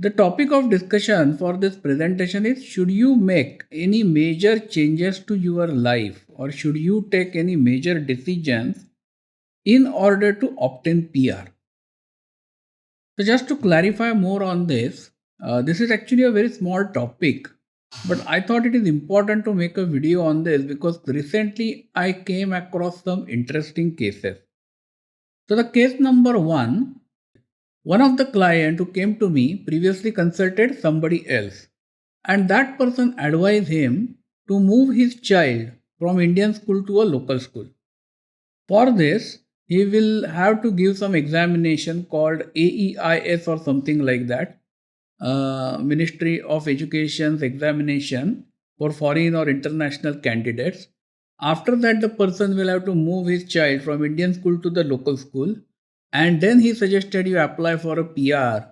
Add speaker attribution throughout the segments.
Speaker 1: The topic of discussion for this presentation is, should you make any major changes to your life or should you take any major decisions in order to obtain PR? So just to clarify more on this, this is actually a very small topic, but I thought it is important to make a video on this because recently I came across some interesting cases. So the case number one of the client who came to me previously consulted somebody else, and that person advised him to move his child from Indian school to a local school. For this, he will have to give some examination called AEIS or something like that, Ministry of Education's examination for foreign or international candidates. After that, the person will have to move his child from Indian school to the local school, and then he suggested you apply for a PR,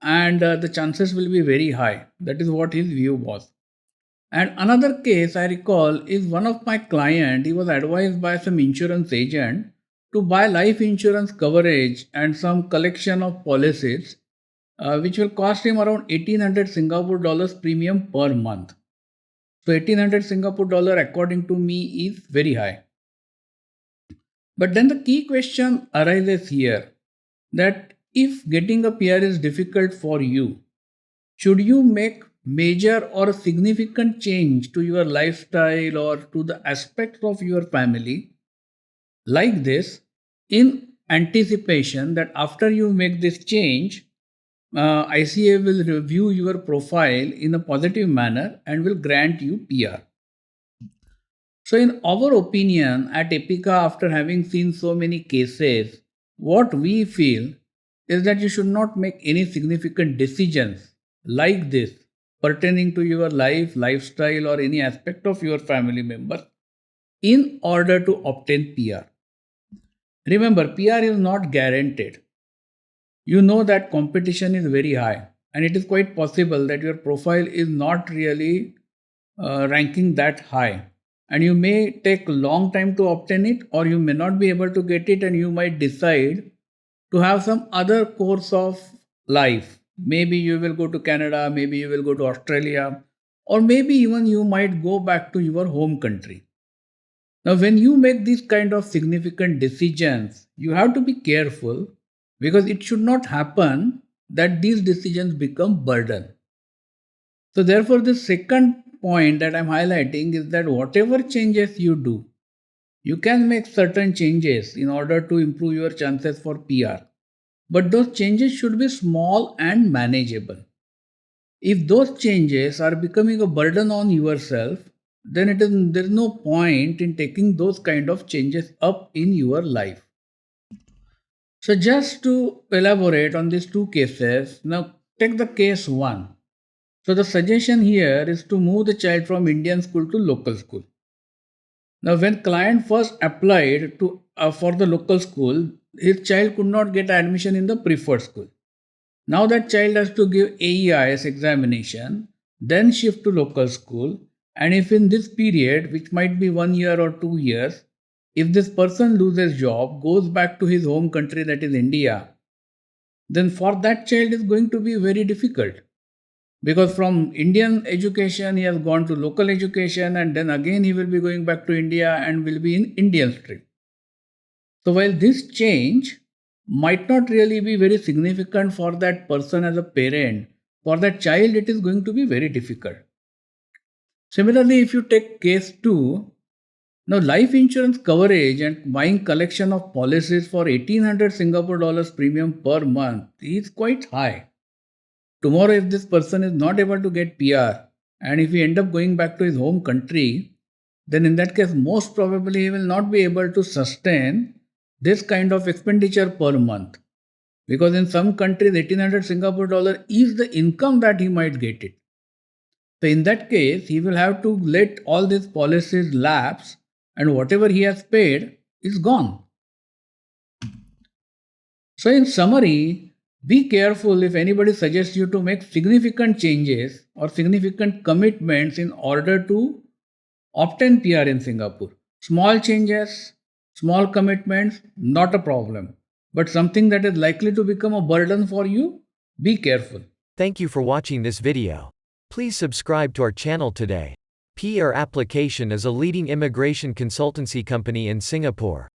Speaker 1: and the chances will be very high. That is what his view was. And another case I recall is one of my client. He was advised by some insurance agent to buy life insurance coverage and some collection of policies, which will cost him around 1800 Singapore dollars premium per month. So 1800 Singapore dollar according to me is very high. But then the key question arises here that if getting a PR is difficult for you, should you make major or significant change to your lifestyle or to the aspects of your family like this in anticipation that after you make this change, ICA will review your profile in a positive manner and will grant you PR. So, in our opinion at Epica, after having seen so many cases, what we feel is that you should not make any significant decisions like this pertaining to your life, lifestyle, or any aspect of your family member in order to obtain PR. Remember, PR is not guaranteed. You know that competition is very high, and it is quite possible that your profile is not really ranking that high, and you may take long time to obtain it, or you may not be able to get it, and you might decide to have some other course of life. Maybe you will go to Canada, maybe you will go to Australia, or maybe even you might go back to your home country. Now, when you make these kind of significant decisions, you have to be careful because it should not happen that these decisions become burden. So therefore, the second point that I'm highlighting is that whatever changes you do, you can make certain changes in order to improve your chances for PR. But those changes should be small and manageable. If those changes are becoming a burden on yourself, then there is no point in taking those kind of changes up in your life. So just to elaborate on these two cases, now take the case one. So the suggestion here is to move the child from Indian school to local school. Now when client first applied to for the local school, his child could not get admission in the preferred school. Now that child has to give AEIS examination, then shift to local school, and if in this period, which might be 1 year or 2 years, if this person loses job, goes back to his home country, that is India, then for that child is going to be very difficult. Because from Indian education, he has gone to local education, and then again he will be going back to India and will be in Indian stream. So while this change might not really be very significant for that person as a parent, for that child it is going to be very difficult. Similarly, if you take case 2, now life insurance coverage and buying collection of policies for 1800 Singapore dollars premium per month is quite high. Tomorrow if this person is not able to get PR and if he end up going back to his home country, then in that case most probably he will not be able to sustain this kind of expenditure per month, because in some countries 1800 Singapore dollar is the income that he might get it. So in that case he will have to let all these policies lapse and whatever he has paid is gone. So in summary, be careful if anybody suggests you to make significant changes or significant commitments in order to obtain PR in Singapore. Small changes, small commitments, not a problem. But something that is likely to become a burden for you, be careful.
Speaker 2: Thank you for watching this video. Please subscribe to our channel today. PR Application is a leading immigration consultancy company in Singapore.